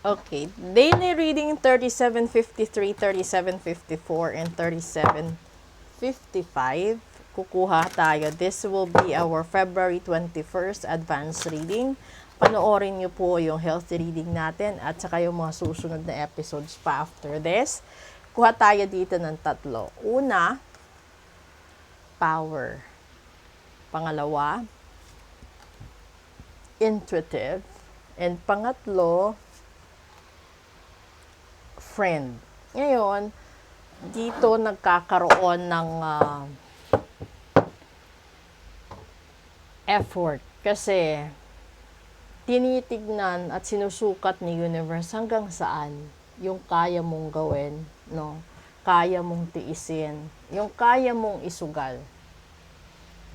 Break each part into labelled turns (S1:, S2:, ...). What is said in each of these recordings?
S1: Okay, daily reading 3753, 3754, and 3755. Kukuha tayo. This will be our February 21st advanced reading. Panoorin niyo po yung healthy reading natin at saka yung mga susunod na episodes pa after this. Kuha tayo dito ng tatlo. Una, power. Pangalawa, intuitive. And pangatlo, friend. Ngayon, dito nagkakaroon ng effort kasi tinitignan at sinusukat ni universe hanggang saan yung kaya mong gawin, no? Kaya mong tiisin, yung kaya mong isugal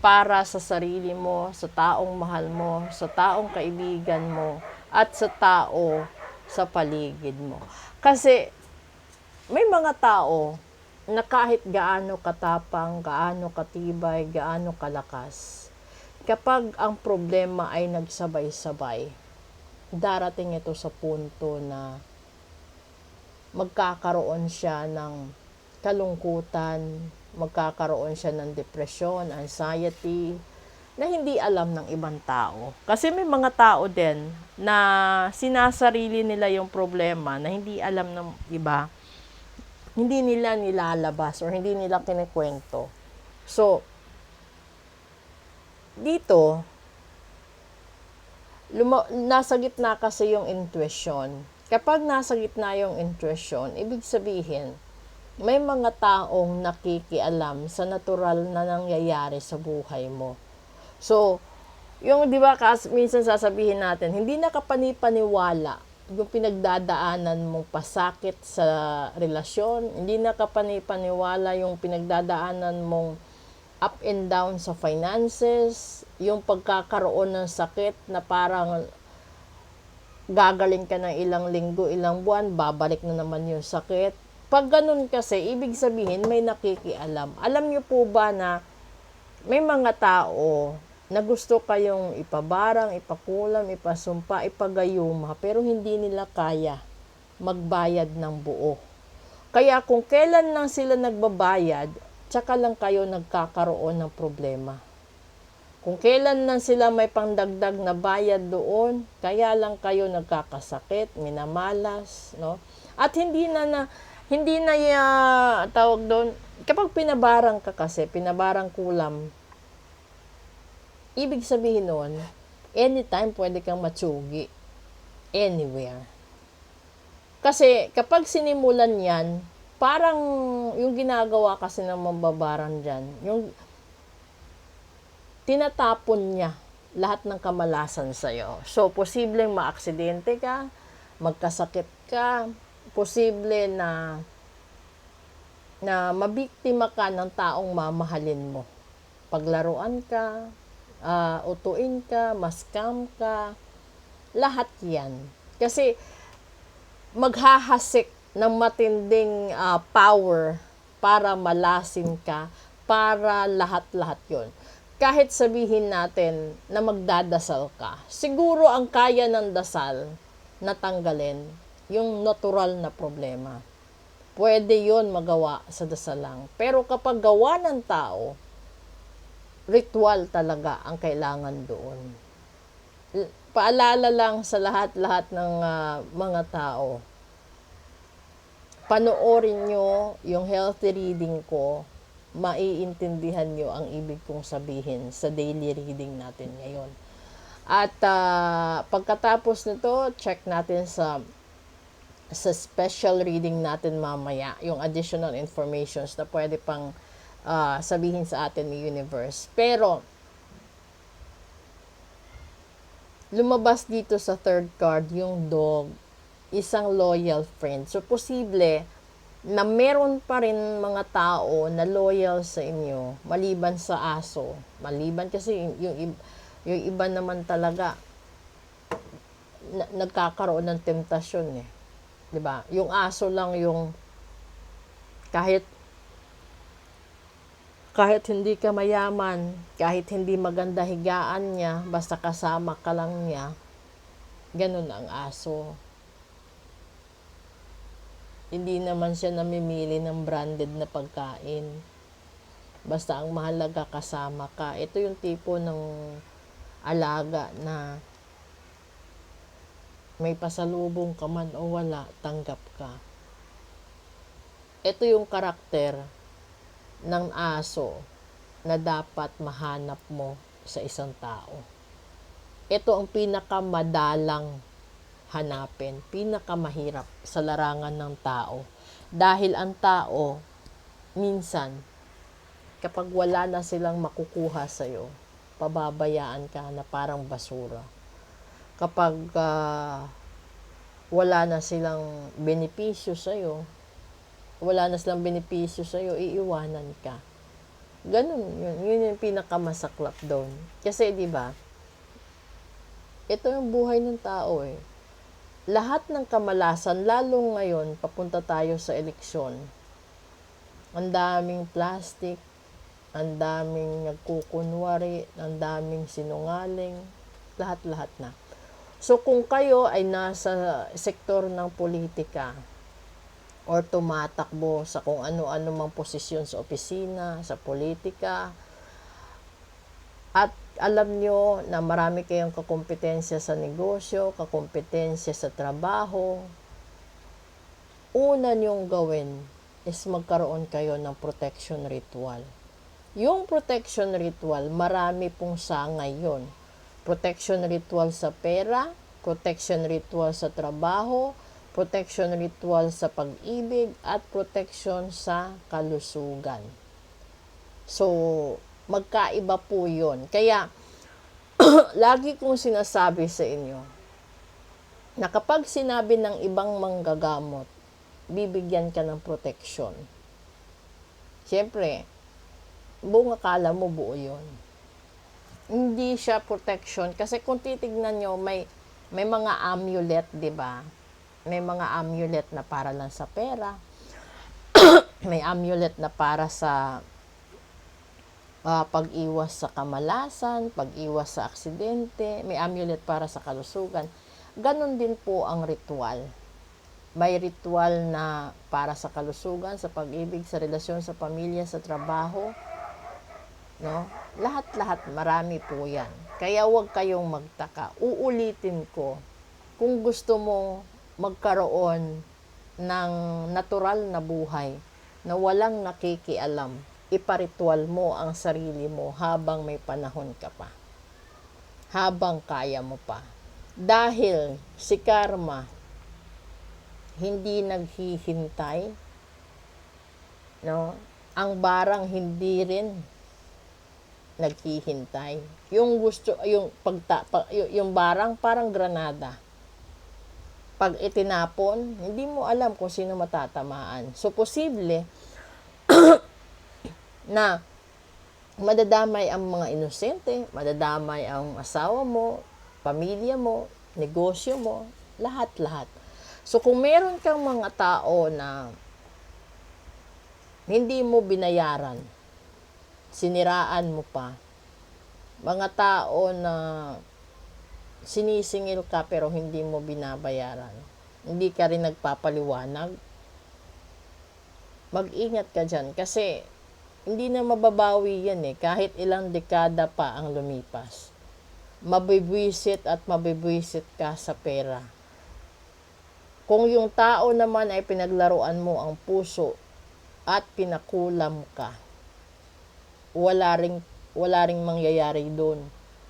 S1: para sa sarili mo, sa taong mahal mo, sa taong kaibigan mo, at sa tao sa paligid mo. Kasi may mga tao na kahit gaano katapang, gaano katibay, gaano kalakas, kapag ang problema ay nagsabay-sabay, darating ito sa punto na magkakaroon siya ng kalungkutan, magkakaroon siya ng depression, anxiety, na hindi alam ng ibang tao. Kasi may mga tao din na sinasarili nila yung problema na hindi alam ng iba, hindi nila nilalabas or hindi nila kinikwento. So, dito, nasa gitna kasi yung intuition. Kapag nasa gitna yung intuition, ibig sabihin, may mga taong nakikialam sa natural na nangyayari sa buhay mo. So, yung di ba minsan sasabihin natin, hindi nakapanipaniwala yung pinagdadaanan mong pasakit sa relasyon, hindi nakapanipaniwala yung pinagdadaanan mong up and down sa finances, yung pagkakaroon ng sakit na parang gagaling ka ng ilang linggo, ilang buwan, babalik na naman yung sakit. Pag ganun kasi, ibig sabihin may nakikialam. Alam niyo po ba na may mga tao na gusto kayong ipabarang, ipakulam, ipasumpa, ipagayuma, pero hindi nila kaya magbayad ng buo. Kaya kung kailan lang sila nagbabayad, tsaka lang kayo nagkakaroon ng problema. Kung kailan lang sila may pangdagdag na bayad doon, kaya lang kayo nagkakasakit, minamalas, no? At hindi na tawag doon, kapag pinabarang ka kasi, pinabarang kulam, ibig sabihin noon, anytime pwede kang matsugi. Anywhere. Kasi kapag sinimulan yan, parang yung ginagawa kasi ng mambabarang dyan, yung tinatapon niya lahat ng kamalasan sa'yo. So, posibleng maaksidente ka, magkasakit ka, posible na mabiktima ka ng taong mamahalin mo. Paglaruan ka, utuin ka, maskam ka, lahat yan. Kasi maghahasik ng matinding power para malasin ka, para lahat-lahat yon. Kahit sabihin natin na magdadasal ka, siguro ang kaya ng dasal na tanggalin yung natural na problema. Pwede yon magawa sa dasal lang. Pero kapag gawa ng tao, ritual talaga ang kailangan doon. Paalala lang sa lahat-lahat ng mga tao. Panoorin nyo yung healthy reading ko, maiintindihan nyo ang ibig kong sabihin sa daily reading natin ngayon. At pagkatapos nito, check natin sa special reading natin mamaya, yung additional informations na pwede pang sabihin sa atin ni universe. Pero, lumabas dito sa third card yung dog, isang loyal friend. So, posible na meron pa rin mga tao na loyal sa inyo, maliban sa aso. Maliban kasi yung iba naman talaga nagkakaroon ng temptasyon eh. 'Di ba? Yung aso lang yung kahit hindi ka mayaman, kahit hindi maganda higaan niya, basta kasama ka lang niya, ganun ang aso. Hindi naman siya namimili ng branded na pagkain. Basta ang mahalaga kasama ka. Ito yung tipo ng alaga na may pasalubong ka man o wala, tanggap ka. Ito yung karakter ng aso na dapat mahanap mo sa isang tao. Ito ang pinakamadalang hanapin, pinakamahirap sa larangan ng tao. Dahil ang tao, minsan, kapag wala na silang makukuha sa'yo, pababayaan ka na parang basura. Kapag wala na silang benepisyo sa'yo, iiwanan ka. Ganun yun. Yun yung pinakamasaklap doon. Kasi, di ba, ito yung buhay ng tao eh. Lahat ng kamalasan, lalo ngayon, papunta tayo sa eleksyon. Ang daming plastic, ang daming nagkukunwari, ang daming sinungaling, lahat-lahat na. So, kung kayo ay nasa sektor ng politika, or tumatakbo sa kung ano-ano mang posisyon sa opisina, sa politika, at alam nyo na marami kayong kakompetensya sa negosyo, kakompetensya sa trabaho, una nyong gawin is magkaroon kayo ng protection ritual. Yung protection ritual, marami pong sangay yun. Protection ritual sa pera, protection ritual sa trabaho, protection ritual sa pag-ibig, at protection sa kalusugan. So, magkaiba po yun. Kaya, lagi kong sinasabi sa inyo, na kapag sinabi ng ibang manggagamot, bibigyan ka ng protection. Siyempre, buong akala mo buo yun. Hindi siya protection. Kasi kung titignan nyo, may mga amulet, di ba? May mga amulet na para lang sa pera. May amulet na para sa pag-iwas sa kamalasan, pag-iwas sa aksidente. May amulet para sa kalusugan. Ganon din po ang ritual. May ritual na para sa kalusugan, sa pag-ibig, sa relasyon, sa pamilya, sa trabaho. No? Lahat-lahat, marami po yan. Kaya huwag kayong magtaka. Uulitin ko, kung gusto mo magkaroon ng natural na buhay na walang nakikialam, iparitual mo ang sarili mo habang may panahon ka pa. Habang kaya mo pa. Dahil si karma hindi naghihintay, no? Ang barang hindi rin naghihintay. Yung barang parang granada. Pag itinapon, hindi mo alam kung sino matatamaan. So, posible na madadamay ang mga inosente, madadamay ang asawa mo, pamilya mo, negosyo mo, lahat-lahat. So, kung meron kang mga tao na hindi mo binayaran, siniraan mo pa, mga tao na sinisingil ka pero hindi mo binabayaran, hindi ka rin nagpapaliwanag, mag-ingat ka dyan kasi hindi na mababawi yan eh, kahit ilang dekada pa ang lumipas. Mabibwisit at mabibwisit ka sa pera. Kung yung tao naman ay pinaglaruan mo ang puso at pinakulam ka, wala ring mangyayari doon.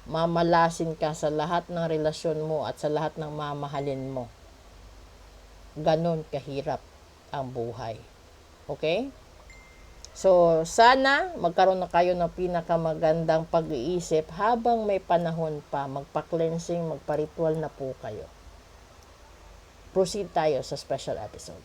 S1: Mamalasin ka sa lahat ng relasyon mo at sa lahat ng mamahalin mo. Ganon kahirap ang buhay. Okay? So, sana magkaroon na kayo ng pinakamagandang pag-iisip habang may panahon pa. Magpa-cleansing, magpa-ritual na po kayo. Proceed tayo sa special episode.